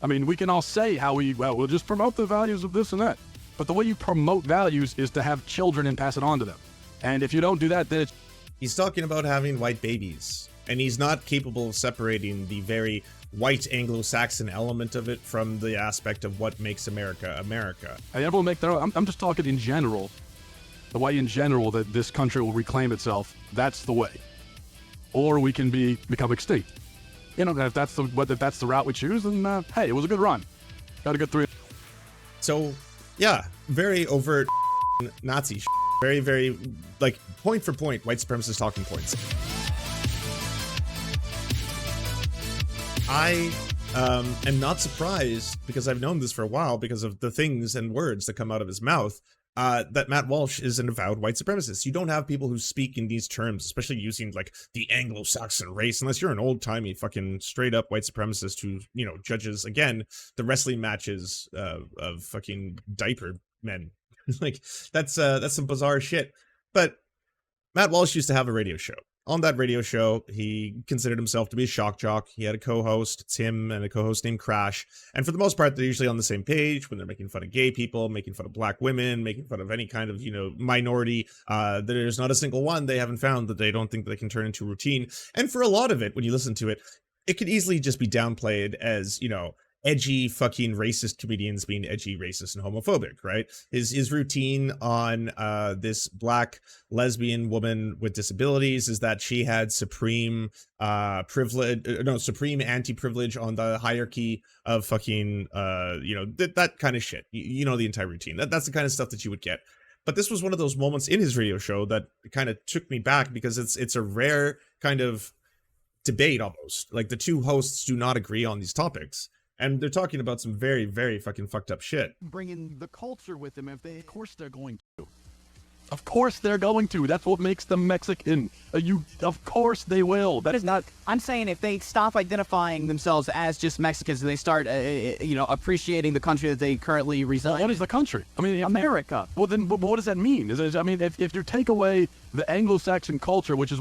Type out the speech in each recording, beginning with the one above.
I mean, we can all say how we'll just promote the values of this and that. But the way you promote values is to have children and pass it on to them. And if you don't do that, then it's... He's talking about having white babies, and he's not capable of separating the very white Anglo-Saxon element of it from the aspect of what makes America America. And everyone make their own. I'm just talking in general. The way in general that this country will reclaim itself, that's the way. Or we can become extinct. You know, if that's the route we choose, then hey, it was a good run. Got a good 3. So, yeah, very overt Nazi shit. Very, very, like, point for point, white supremacist talking points. I am not surprised, because I've known this for a while, because of the things and words that come out of his mouth, that Matt Walsh is an avowed white supremacist. You don't have people who speak in these terms, especially using, like, the Anglo-Saxon race, unless you're an old-timey fucking straight-up white supremacist who, you know, judges, again, the wrestling matches of fucking diaper men. Like, that's some bizarre shit. But Matt Walsh used to have a radio show. On that radio show, he considered himself to be a shock jock. He had a co-host, it's him, and a co-host named Crash. And for the most part, they're usually on the same page when they're making fun of gay people, making fun of black women, making fun of any kind of, you know, minority. There's not a single one they haven't found that they don't think they can turn into routine. And for a lot of it, when you listen to it, it could easily just be downplayed as, you know, edgy fucking racist comedians being edgy, racist, and homophobic, right? His routine on this black lesbian woman with disabilities is that she had supreme supreme anti-privilege on the hierarchy of fucking you know, that kind of shit. You know the entire routine. That's the kind of stuff that you would get. But this was one of those moments in his radio show that kind of took me back, because it's a rare kind of debate almost. Like, the two hosts do not agree on these topics. And they're talking about some very, very fucking fucked up shit. Bringing the culture with them, of course they're going to. Of course they're going to. That's what makes them Mexican. Of course they will. That is not... I'm saying if they stop identifying themselves as just Mexicans and they start, you know, appreciating the country that they currently reside in. What is the country? I mean, America. Well, then what does that mean? I mean, if you take away the Anglo-Saxon culture, which is...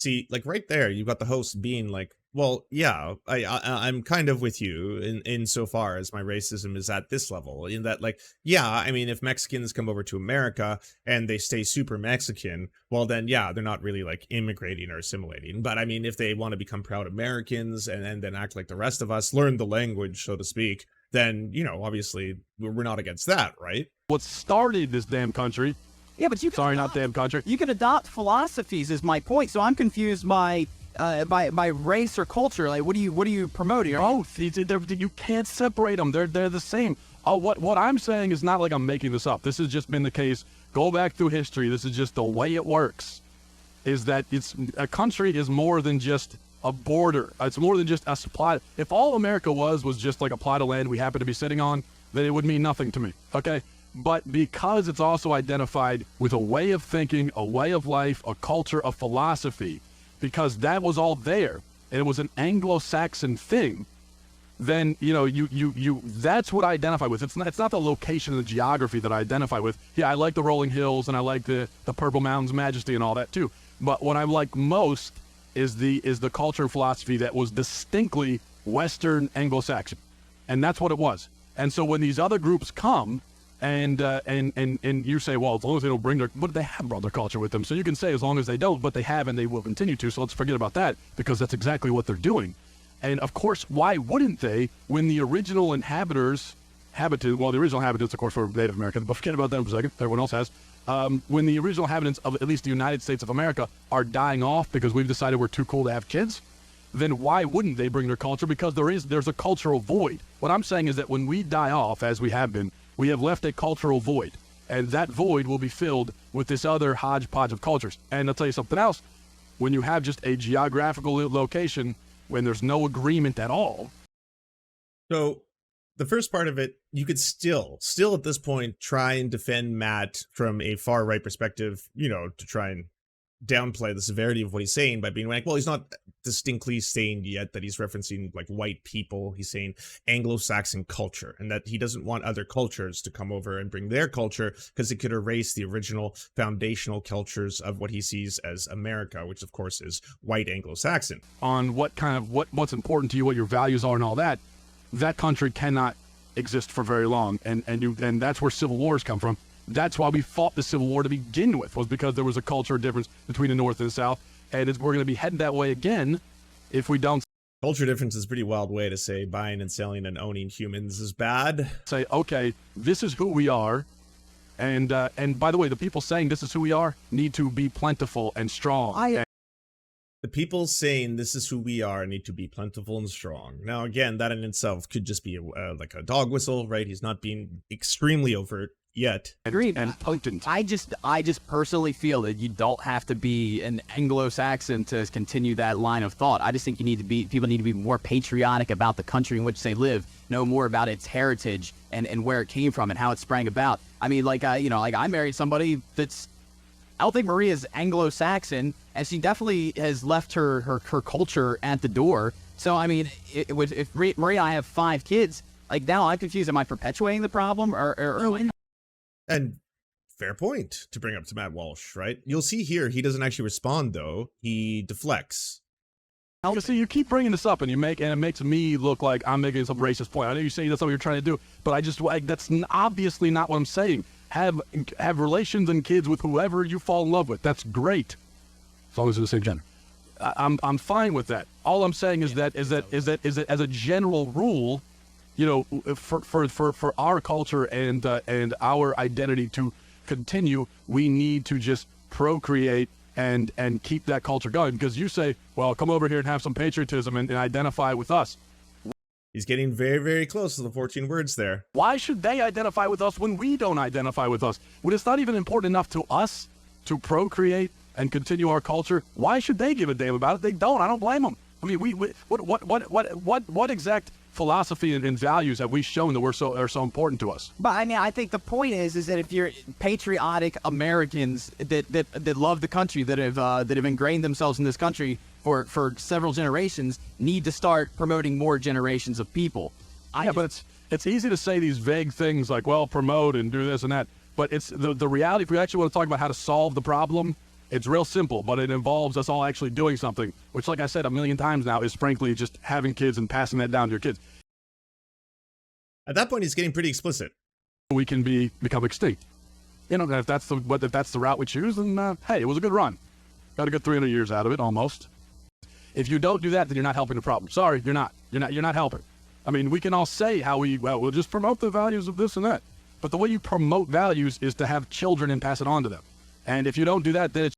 See, like, right there, you've got the host being like, well, yeah, I'm kind of with you in so far as my racism is at this level, in that, like, yeah, I mean, if Mexicans come over to America and they stay super Mexican, well, then, yeah, they're not really, like, immigrating or assimilating. But, I mean, if they want to become proud Americans and then act like the rest of us, learn the language, so to speak, then, you know, obviously, we're not against that, right? What started this damn country... Yeah, but you can Sorry, not damn country. You can adopt philosophies, is my point. So I'm confused by race or culture. Like, what are you promoting? Both. You can't separate them. They're the same. What I'm saying is not like I'm making this up. This has just been the case. Go back through history. This is just the way it works. Is that a country is more than just a border. It's more than just a supply. If all America was just like a plot of land we happen to be sitting on, then it would mean nothing to me. Okay. But because it's also identified with a way of thinking, a way of life, a culture, a philosophy, because that was all there, and it was an Anglo-Saxon thing, then, you know, that's what I identify with. It's not the location and the geography that I identify with. Yeah, I like the rolling hills, and I like the Purple Mountains majesty and all that too. But what I like most is the culture and philosophy that was distinctly Western Anglo-Saxon. And that's what it was. And so when these other groups come, and you say, well, as long as they don't bring but they have brought their culture with them. So you can say as long as they don't, but they have and they will continue to. So let's forget about that, because that's exactly what they're doing. And of course, why wouldn't they, when the original inhabitants, the original inhabitants, of course, were Native Americans, but forget about them for a second, everyone else has. When the original inhabitants of at least the United States of America are dying off because we've decided we're too cool to have kids, then why wouldn't they bring their culture? Because there's a cultural void. What I'm saying is that when we die off, as we have been, we have left a cultural void, and that void will be filled with this other hodgepodge of cultures. And I'll tell you something else. When you have just a geographical location, when there's no agreement at all. So the first part of it, you could still at this point try and defend Matt from a far right perspective, you know, to try and downplay the severity of what he's saying by being like, well, he's not distinctly saying yet that he's referencing like white people. He's saying Anglo-Saxon culture, and that he doesn't want other cultures to come over and bring their culture because it could erase the original foundational cultures of what he sees as America, which of course is white Anglo-Saxon. On what's important to you, what your values are and all that. that country cannot exist for very long. And that's where civil wars come from. That's why we fought the Civil War to begin with, was because there was a cultural difference between the North and the South. And we're going to be heading that way again if we don't Culture difference is a pretty wild way to say buying and selling and owning humans is bad. say, okay, this is who we are. And by the way, the people saying this is who we are need to be plentiful and strong. The people saying this is who we are need to be plentiful and strong. Now, again, that in itself could just be like a dog whistle, right? He's not being extremely overt yet. Agreed. And potent. I just personally feel that you don't have to be an Anglo-Saxon to continue that line of thought. I just think people need to be more patriotic about the country in which they live, know more about its heritage and where it came from and how it sprang about. I mean, like I married somebody I don't think Maria's Anglo-Saxon, and she definitely has left her culture at the door. So, I mean, if Maria and I have 5 kids, like now I'm confused. Am I perpetuating the problem or And fair point to bring up to Matt Walsh, right? You'll see here, he doesn't actually respond, though. He deflects. You see, you keep bringing this up, and it makes me look like I'm making some racist point. I know you say that's what you're trying to do, but that's obviously not what I'm saying. Have relations and kids with whoever you fall in love with. That's great, as long as they're the same gender. I'm fine with that. All I'm saying is that as a general rule, you know, for our culture and our identity to continue, we need to just procreate and keep that culture going. Because you say, well, come over here and have some patriotism and identify with us. He's getting very, very close to the 14 words there. Why should they identify with us when we don't identify with us? When it's not even important enough to us to procreate and continue our culture, why should they give a damn about it? They don't. I don't blame them. I mean, what exact philosophy and values have we shown that are so important to us? But I mean, I think the point is that if you're patriotic Americans that love the country, that have ingrained themselves in this country for several generations, need to start promoting more generations of people. But it's easy to say these vague things like, well, promote and do this and that. But it's the reality. If we actually want to talk about how to solve the problem, it's real simple, but it involves us all actually doing something, which, like I said a million times now, is frankly just having kids and passing that down to your kids. At that point, he's getting pretty explicit. We can become extinct. You know, if that's the route we choose, then hey, it was a good run. Got a good 300 years out of it, almost. If you don't do that, then you're not helping the problem. Sorry, you're not. You're not helping. I mean, we can all say how we'll just promote the values of this and that. But the way you promote values is to have children and pass it on to them. And if you don't do that, then it's...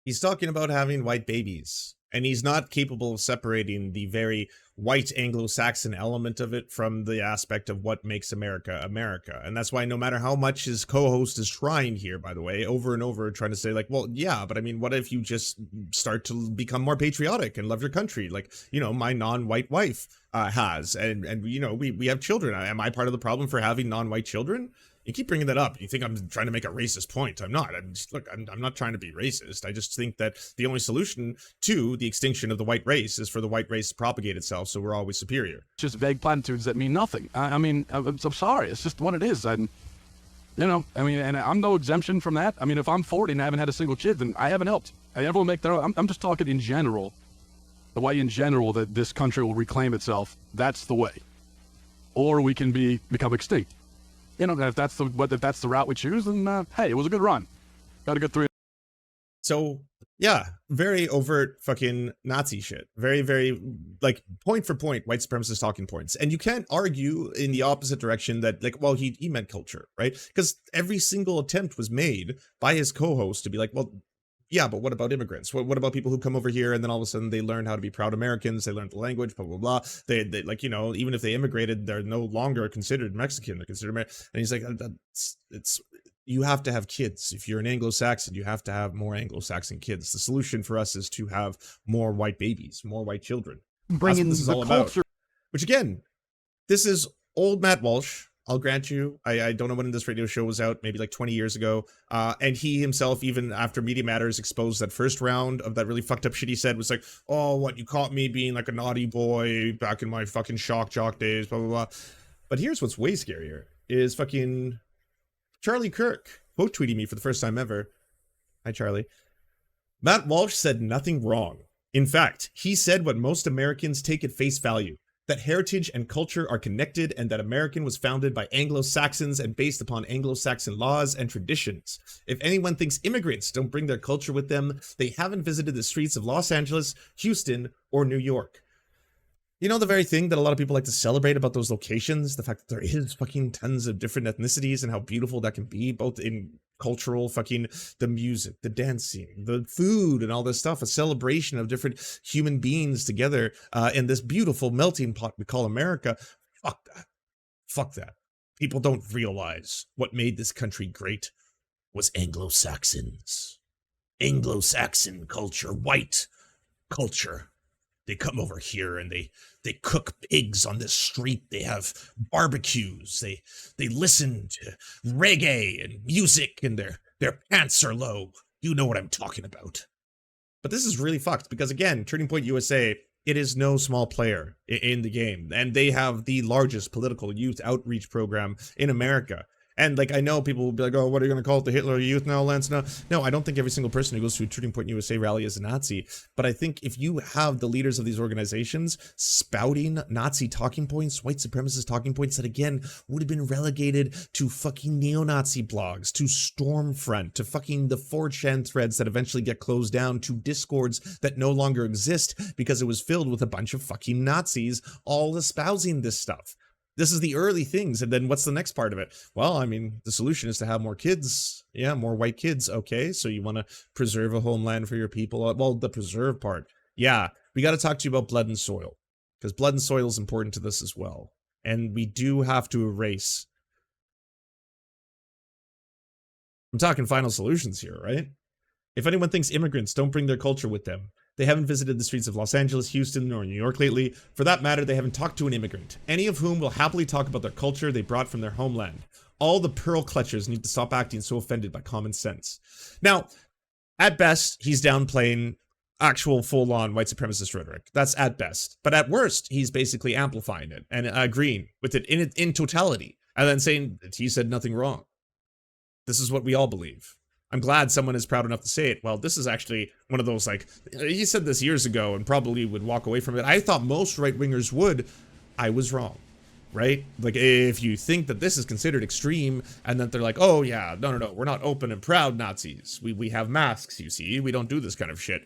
He's talking about having white babies, and he's not capable of separating the very white Anglo-Saxon element of it from the aspect of what makes America America. And that's why no matter how much his co-host is trying here, by the way, over and over trying to say like, well, yeah, but I mean, what if you just start to become more patriotic and love your country? Like, you know, my non-white wife has, and you know, we have children. Am I part of the problem for having non-white children? You keep bringing that up. You think I'm trying to make a racist point. I'm not. I'm not trying to be racist. I just think that the only solution to the extinction of the white race is for the white race to propagate itself, so we're always superior. just vague platitudes that mean nothing. I mean, I'm sorry. It's just what it is. And, you know, I mean, and I'm no exemption from that. I mean, if I'm 40 and I haven't had a single kid, then I haven't helped. Everyone make their own. I'm just talking in general. The way in general that this country will reclaim itself, that's the way. Or we can become extinct. You know, if that's the route we choose, then hey, it was a good run. Got a good 3. So yeah, very overt fucking Nazi shit. Very, very like point for point white supremacist talking points. And you can't argue in the opposite direction that like, well, he meant culture, right? Because every single attempt was made by his co-host to be like, well, yeah, but what about immigrants? What about people who come over here and then all of a sudden they learn how to be proud Americans, they learn the language, blah, blah, blah. They like, you know, even if they immigrated, they're no longer considered Mexican, they're considered American. And he's like, you have to have kids. If you're an Anglo-Saxon, you have to have more Anglo-Saxon kids. The solution for us is to have more white babies, more white children. bringing this is the all culture. about. Which again, this is old Matt Walsh. I'll grant you. I don't know when this radio show was out, maybe like 20 years ago. And he himself, even after Media Matters exposed that first round of that really fucked up shit he said, was like, oh, what, you caught me being like a naughty boy back in my fucking shock jock days, blah, blah, blah. But here's what's way scarier, is fucking Charlie Kirk quote tweeting me for the first time ever. Hi, Charlie. Matt Walsh said nothing wrong. In fact, he said what most Americans take at face value, that heritage and culture are connected and that American was founded by Anglo-Saxons and based upon Anglo-Saxon laws and traditions. If anyone thinks immigrants don't bring their culture with them, they haven't visited the streets of Los Angeles, Houston, or New York. You know, the very thing that a lot of people like to celebrate about those locations, the fact that there is fucking tons of different ethnicities and how beautiful that can be, both in cultural fucking, the music, the dancing, the food, and all this stuff, a celebration of different human beings together in this beautiful melting pot we call America. Fuck that. Fuck that. People don't realize what made this country great was Anglo-Saxons. Anglo-Saxon culture, white culture. They come over here and they cook pigs on this street. They have barbecues. They listen to reggae and music, and their pants are low. You know what I'm talking about. But this is really fucked because, again, Turning Point USA, it is no small player in the game, and they have the largest political youth outreach program in America. And, like, I know people will be like, oh, what are you going to call it, the Hitler Youth now, Lance? No, I don't think every single person who goes to a Turning Point USA rally is a Nazi. But I think if you have the leaders of these organizations spouting Nazi talking points, white supremacist talking points that, again, would have been relegated to fucking neo-Nazi blogs, to Stormfront, to fucking the 4chan threads that eventually get closed down, to Discords that no longer exist because it was filled with a bunch of fucking Nazis all espousing this stuff. This is the early things, and then what's the next part of it? Well, I mean, the solution is to have more kids. Yeah, more white kids. Okay, so you want to preserve a homeland for your people. Well, the preserve part. Yeah, we got to talk to you about blood and soil, because blood and soil is important to this as well. And we do have to erase. I'm talking final solutions here, right? If anyone thinks immigrants don't bring their culture with them, they haven't visited the streets of Los Angeles, Houston, or New York lately. For that matter, they haven't talked to an immigrant, any of whom will happily talk about their culture they brought from their homeland. All the pearl clutchers need to stop acting so offended by common sense. Now, at best, he's downplaying actual full-on white supremacist rhetoric. That's at best. But at worst, he's basically amplifying it and agreeing with it in totality, and then saying that he said nothing wrong. This is what we all believe. I'm glad someone is proud enough to say it. Well, this is actually one of those, like, he said this years ago and probably would walk away from it. I thought most right-wingers would. I was wrong, right? Like, if you think that this is considered extreme and that they're like, oh, yeah, no, we're not open and proud Nazis. We have masks, you see. We don't do this kind of shit.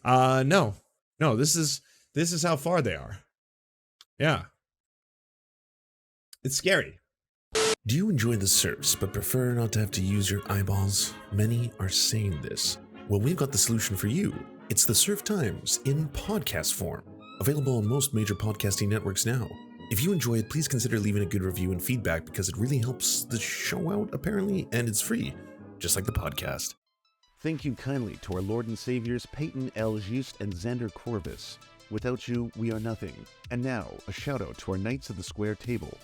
No, this is how far they are. Yeah. It's scary. Do you enjoy the Serfs but prefer not to have to use your eyeballs? Many are saying this. Well, we've got the solution for you. It's the Serf Times in podcast form, available on most major podcasting networks now. If you enjoy it, please consider leaving a good review and feedback because it really helps the show out, apparently, and it's free, just like the podcast. Thank you kindly to our Lord and Saviors Peyton L. Just and Xander Corvus. Without you, we are nothing. And now, a shout out to our Knights of the Square Table.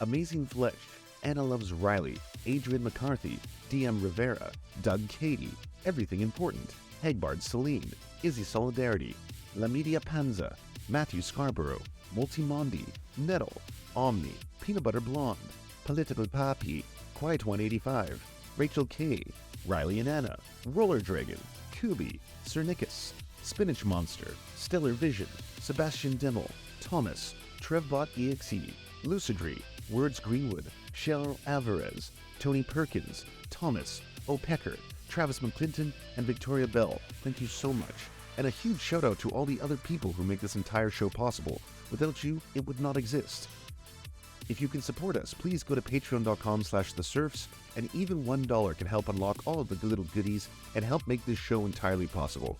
Amazing Flesh, Anna Loves Riley, Adrian McCarthy, DM Rivera, Doug Cady, Everything Important, Hegbard Celine, Izzy Solidarity, La Media Panza, Matthew Scarborough, Multimondi, Nettle, Omni, Peanut Butter Blonde, Political Papi, Quiet 185, Rachel K, Riley and Anna, Roller Dragon, Kubi, Cernicus, Spinach Monster, Stellar Vision, Sebastian Dimmel, Thomas, Trevbot EXE, Lucidry, Words Greenwood, Cheryl Alvarez, Tony Perkins, Thomas, O'Pecker, Travis McClinton, and Victoria Bell. Thank you so much. And a huge shout out to all the other people who make this entire show possible. Without you, it would not exist. If you can support us, please go to patreon.com/theserfs, and even $1 can help unlock all of the little goodies and help make this show entirely possible.